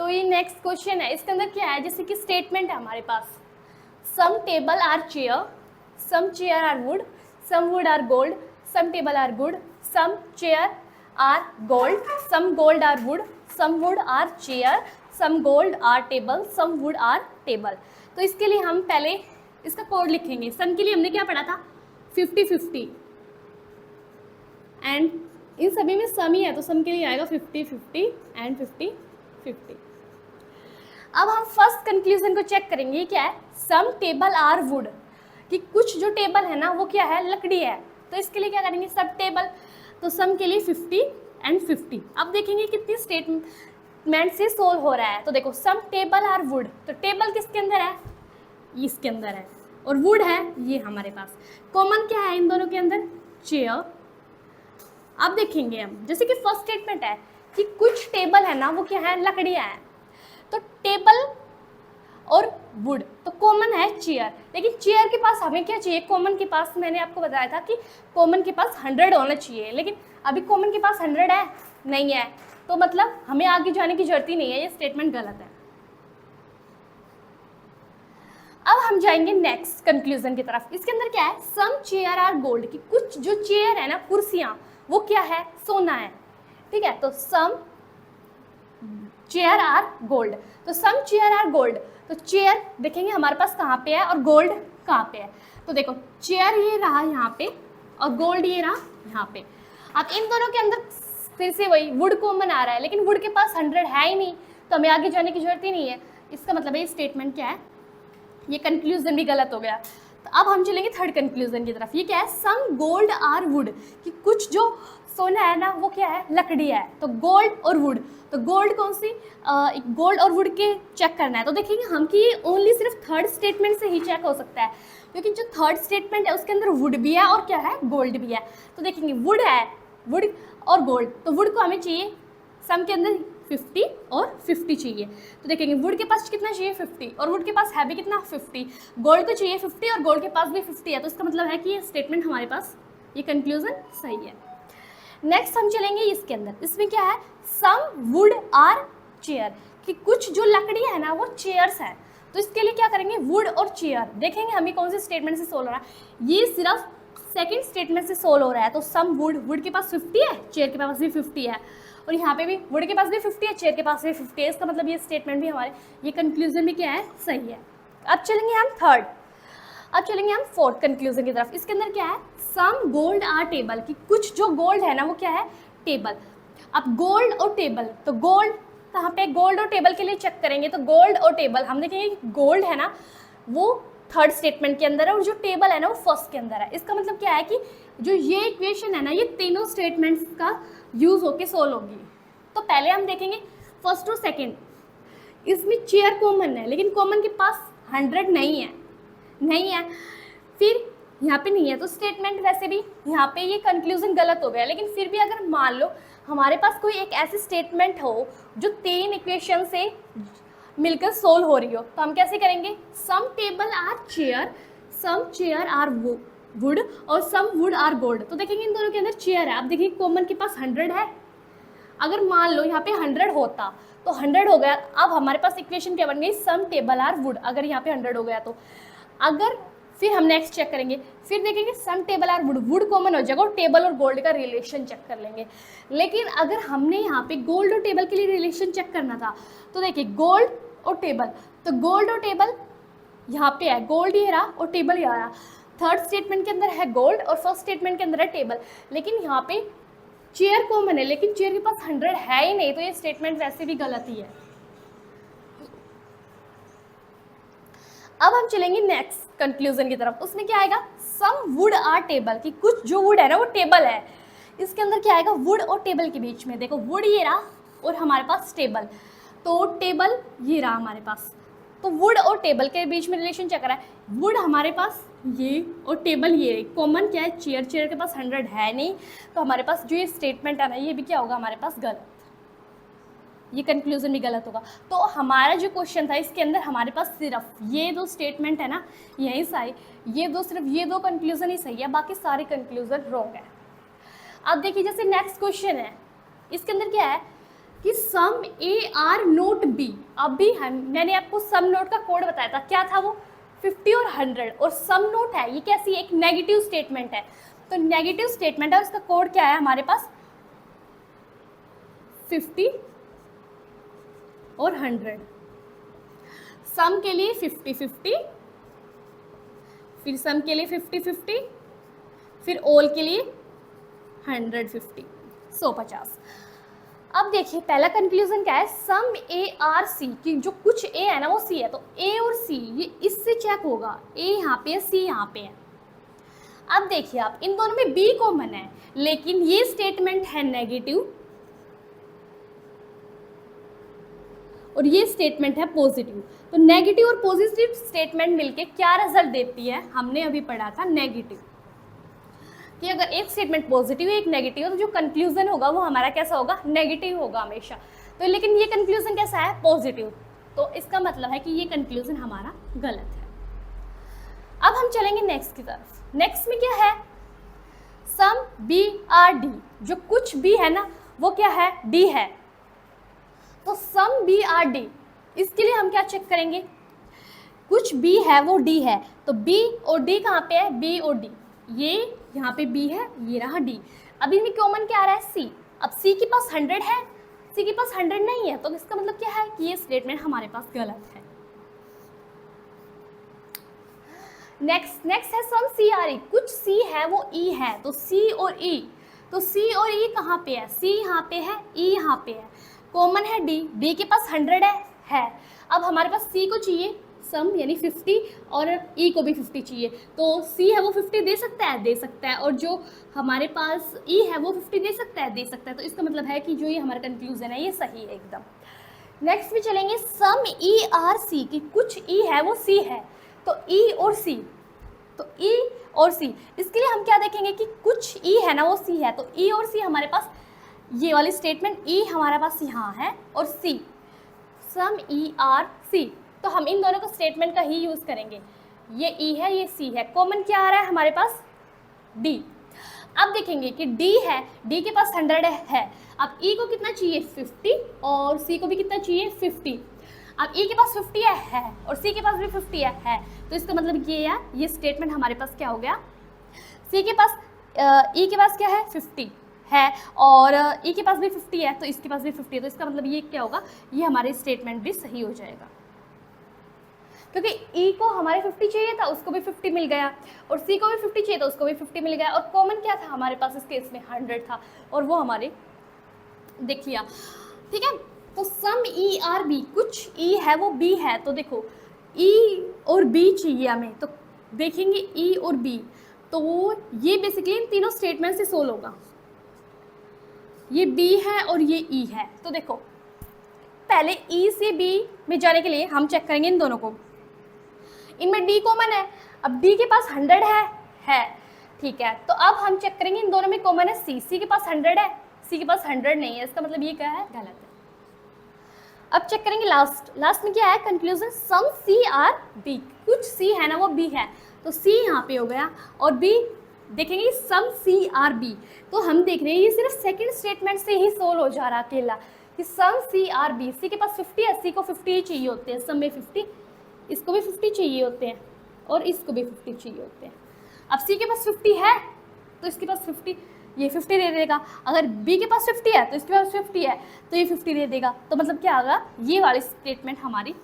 तो ये next question है, इसके अंदर क्या है, जैसे कि स्टेटमेंट है हमारे पास, some table are chair, some chair are wood, some wood are gold, some table are good, some chair are gold, some gold are wood, some wood are chair, some gold are table, some wood are table. तो इसके लिए हम पहले इसका code लिखेंगे। सम के लिए हमने क्या पढ़ा था, 50-50, एंड इन सभी में सम ही है तो सम के लिए आएगा 50-50 एंड 50-50। अब हम फर्स्ट कंक्लूजन को चेक करेंगे, क्या है, सम टेबल आर वुड, कि कुछ जो टेबल है ना वो क्या है, लकड़ी है। तो इसके लिए क्या करेंगे, सब टेबल, तो सम के लिए 50 एंड 50। अब देखेंगे कितनी स्टेटमेंट से सोल्व हो रहा है। तो देखो सम टेबल आर वुड, तो टेबल किसके अंदर है, इसके अंदर है, और वुड है ये हमारे पास। कॉमन क्या है इन दोनों के अंदर, चेयर। अब देखेंगे हम, जैसे कि फर्स्ट स्टेटमेंट है कि कुछ टेबल है ना वो क्या है, लकड़ियाँ हैं। तो टेबल और वुड, तो कॉमन है चेयर, लेकिन चेयर के पास हमें क्या चाहिए, कॉमन के पास मैंने आपको बताया था कि कॉमन के पास 100 होना चाहिए, लेकिन अभी कॉमन के पास 100 है नहीं है, तो मतलब हमें आगे जाने की जरूरत ही नहीं है, ये स्टेटमेंट गलत है। अब हम जाएंगे नेक्स्ट कंक्लूजन की तरफ। इसके अंदर क्या है, सम चेयर आर गोल्ड, कि कुछ जो चेयर है ना, कुर्सियां, वो क्या है, सोना है। ठीक है, तो सम चेयर आर गोल्ड, तो सम चेयर आर गोल्ड, तो चेयर देखेंगे हमारे पास कहाँ पे है और गोल्ड कहाँ पे है। तो देखो चेयर ये रहा यहाँ पे और गोल्ड ये रहा यहाँ पे। अब इन दोनों के अंदर फिर से वही वुड कॉमन आ रहा है, लेकिन वुड के पास 100 है ही नहीं, तो हमें आगे जाने की जरूरत ही नहीं है। इसका मतलब ये स्टेटमेंट क्या है, ये कंक्लूजन भी गलत हो गया। तो अब हम चलेंगे थर्ड कंक्लूजन की तरफ। ये क्या है, सम गोल्ड आर वुड, कि कुछ जो सोना है ना वो क्या है, लकड़ी है। तो गोल्ड और वुड, तो गोल्ड कौन सी, गोल्ड और वुड के चेक करना है। तो देखेंगे हम कि ये ओनली सिर्फ थर्ड स्टेटमेंट से ही चेक हो सकता है, क्योंकि जो थर्ड स्टेटमेंट है उसके अंदर वुड भी है और क्या है, गोल्ड भी है। तो देखेंगे वुड है, वुड और गोल्ड, तो वुड को हमें चाहिए सम के अंदर 50 और 50 चाहिए। तो देखेंगे वुड के पास कितना चाहिए, 50, और वुड के पास है भी कितना, 50। गोल्ड को चाहिए 50 और गोल्ड के पास भी 50 है, तो इसका मतलब है कि ये स्टेटमेंट हमारे पास, ये कंक्लूजन सही है। नेक्स्ट हम चलेंगे इसके अंदर, इसमें क्या है, सम वुड आर चेयर, कि कुछ जो लकड़ी है ना वो चेयर्स है। तो इसके लिए क्या करेंगे, वुड और चेयर, देखेंगे हमें कौन से स्टेटमेंट से सोल्व हो रहा है। ये सिर्फ सेकंड स्टेटमेंट से सोल्व हो रहा है। तो सम वुड, वुड के पास 50 है, चेयर के पास भी 50 है, और यहाँ पे भी वुड के पास भी 50 है, चेयर के पास भी 50 है। इसका मतलब ये स्टेटमेंट भी हमारे, ये कंक्लूजन भी क्या है, सही है। अब चलेंगे हम थर्ड, अब चलेंगे हम फोर्थ कंक्लूजन की तरफ। इसके अंदर क्या है, सम गोल्ड आर टेबल, कि कुछ जो गोल्ड है ना वो क्या है, टेबल। अब गोल्ड और टेबल, तो गोल्ड कहाँ पे, गोल्ड और टेबल के लिए चेक करेंगे। तो गोल्ड और टेबल हम देखेंगे, गोल्ड है ना वो थर्ड स्टेटमेंट के अंदर है, और जो टेबल है ना वो फर्स्ट के अंदर है। इसका मतलब क्या है कि जो ये इक्वेशन है ना, ये तीनों स्टेटमेंट्स का यूज होके सोल्व होगी। तो पहले हम देखेंगे फर्स्ट और सेकेंड, इसमें चेयर कॉमन है, लेकिन कॉमन के पास 100 नहीं है, नहीं है, फिर यहाँ पे नहीं है, तो स्टेटमेंट वैसे भी यहाँ पे ये कंक्लूजन गलत हो गया। लेकिन फिर भी अगर मान लो हमारे पास कोई एक ऐसी स्टेटमेंट हो जो 3 इक्वेशन से मिलकर सोल्व हो रही हो, तो हम कैसे करेंगे, some table are chair, some chair are wood, और सम वुड आर गोल्ड। तो देखेंगे इन दोनों के अंदर चेयर है। आप देखिए कॉमन के पास 100 है, अगर मान लो यहाँ पे 100 होता तो 100 हो गया। अब हमारे पास इक्वेशन क्या बन गई, सम टेबल आर वुड, अगर यहाँ पे 100 हो गया तो। अगर फिर हम नेक्स्ट चेक करेंगे, फिर देखेंगे some table are wood, wood common हो जाएगा और टेबल और गोल्ड का रिलेशन चेक कर लेंगे। लेकिन अगर हमने यहाँ पे गोल्ड और टेबल के लिए रिलेशन चेक करना था, तो देखिए गोल्ड और टेबल, तो गोल्ड और टेबल यहाँ पे है, गोल्ड ये रहा और टेबल ये रहा। थर्ड स्टेटमेंट के अंदर है गोल्ड और फर्स्ट स्टेटमेंट के अंदर है टेबल, लेकिन यहाँ पे चेयर कॉमन है, लेकिन चेयर के पास 100 है ही नहीं, तो ये स्टेटमेंट वैसे भी गलत ही है। अब हम चलेंगे नेक्स्ट कंक्लूजन की तरफ। उसमें क्या आएगा, सम वुड आर टेबल, कि कुछ जो वुड है ना वो टेबल है। इसके अंदर क्या आएगा, वुड और टेबल के बीच में, देखो वुड ये रहा और हमारे पास टेबल, तो टेबल ये रहा हमारे पास, तो वुड और टेबल के बीच में रिलेशन चेक करा है। वुड हमारे पास ये और टेबल ये, कॉमन क्या है, चेयर, चेयर के पास 100 है नहीं, तो हमारे पास जो ये स्टेटमेंट है ना ये भी क्या होगा हमारे पास गलत, ये कंक्लूजन भी गलत होगा। तो हमारा जो क्वेश्चन था इसके अंदर हमारे पास सिर्फ ये 2 स्टेटमेंट है ना यही सही, सिर्फ ये 2 कंक्लूजन ही सही है, बाकी सारे कंक्लूजन रॉन्ग है। अब देखिए जैसे नेक्स्ट क्वेश्चन है, इसके अंदर क्या है, कि सम ए आर नोट बी। अभी मैंने आपको सम नोट का कोड बताया था, क्या था वो 50 और 100, और सम नोट है ये कैसी एक नेगेटिव स्टेटमेंट है, तो नेगेटिव स्टेटमेंट है, उसका कोड क्या है हमारे पास 50 और 100। सम के लिए 50-50, फिर सम के लिए 50-50, फिर ऑल के लिए 150, 150। अब देखिए पहला कंक्लूजन क्या है, सम ए आर सी, कि जो कुछ ए है ना वो सी है, तो ए और सी ये इससे चेक होगा, ए यहाँ पे है सी यहाँ पे है। अब देखिए आप इन दोनों में बी कॉमन है, लेकिन ये स्टेटमेंट है नेगेटिव और ये स्टेटमेंट है पॉजिटिव, तो नेगेटिव और पॉजिटिव स्टेटमेंट मिलके क्या रिजल्ट देती है, हमने अभी पढ़ा था नेगेटिव, कि अगर एक स्टेटमेंट पॉजिटिव है एक नेगेटिव है तो जो कंक्लूजन होगा वो हमारा कैसा होगा, नेगेटिव होगा हमेशा। तो लेकिन ये कंक्लूजन कैसा है, पॉजिटिव, तो इसका मतलब है कि ये कंक्लूजन हमारा गलत है। अब हम चलेंगे नेक्स्ट की तरफ। नेक्स्ट में क्या है, सम बी आर डी, जो कुछ भी है ना वो क्या है, डी है, तो सम बी आर डी, इसके लिए हम क्या चेक करेंगे, कुछ बी है वो डी है, तो बी और डी कहाँ पे है, बी और डी, ये यहाँ पे बी है, ये रहा डी। अब इनमें कॉमन क्या आ रहा है, सी। अब सी के पास 100 है, सी के पास 100 नहीं है, तो इसका मतलब क्या है कि ये स्टेटमेंट हमारे पास गलत है। नेक्स्ट है सम सी आर ई, कुछ सी है वो ई है, तो सी और ई, तो सी और ई कहाँ पे है, सी यहाँ पे है, ई यहाँ पे है, कॉमन है डी, डी के पास 100 है। अब हमारे पास सी को चाहिए सम यानी 50 और ई को भी 50 चाहिए, तो सी है वो 50 दे सकता है, दे सकता है, और जो हमारे पास ई है वो 50 दे सकता है, दे सकता है, तो इसका मतलब है कि जो ये हमारा कंक्लूजन है ये सही है एकदम। नेक्स्ट में चलेंगे सम ई आर सी, की कुछ ई है वो सी है, तो ई और सी, तो ई और सी, इसके लिए हम क्या देखेंगे कि कुछ ई है ना वो सी है, तो ई और सी हमारे पास, ये वाली स्टेटमेंट ई हमारे पास यहाँ है और सी, सम ई आर सी, तो हम इन दोनों का स्टेटमेंट का ही यूज़ करेंगे, ये ई है ये सी है, कॉमन क्या आ रहा है हमारे पास, डी। अब देखेंगे कि डी है, डी के पास 100 है, अब ई को कितना चाहिए 50 और सी को भी कितना चाहिए 50। अब ई के पास 50 है और सी के पास भी 50 है, तो इसका मतलब ये स्टेटमेंट हमारे पास क्या हो गया, सी के पास ई के पास क्या है 50 है और ई के पास भी 50 है, तो इसके पास भी 50 है, तो इसका मतलब ये क्या होगा, ये हमारे स्टेटमेंट भी सही हो जाएगा, क्योंकि ई को हमारे 50 चाहिए था उसको भी 50 मिल गया, और सी को भी 50 चाहिए था उसको भी 50 मिल गया, और कॉमन क्या था हमारे पास इस केस में 100 था, और वो हमारे देख लिया, ठीक है। तो सम ई आर बी, कुछ ई है वो बी है, तो देखो ई और बी चाहिए हमें, तो देखेंगे ई और बी, तो ये बेसिकली इन तीनों स्टेटमेंट से सोल्व होगा, ये बी है और ये ई है, तो देखो पहले ई से बी में जाने के लिए हम चेक करेंगे इन दोनों को, इनमें डी कॉमन है, अब डी के पास 100 है, ठीक है, तो अब हम चेक करेंगे इन दोनों में कॉमन है सी, सी के पास 100 है, सी के पास 100 नहीं है, इसका मतलब ये क्या है, गलत है। अब चेक करेंगे लास्ट में क्या है कंक्लूजन, सम सी आर बी, कुछ सी है ना वो बी है, तो सी यहाँ पे हो गया, और बी देखेंगे सम सी आर बी, तो हम देख रहे हैं ये सिर्फ सेकंड स्टेटमेंट से ही सोल्व हो जा रहा अकेला, कि सम सी आर बी, सी के पास 50 है, सी को 50 ही चाहिए होते हैं, सम में 50, इसको भी 50 चाहिए होते हैं और इसको भी 50 चाहिए होते हैं। अब सी के पास 50 है तो इसके पास 50, ये 50 दे देगा, अगर बी के पास 50 है तो इसके पास 50 है तो ये 50 दे देगा, तो मतलब क्या होगा, ये वाली स्टेटमेंट हमारी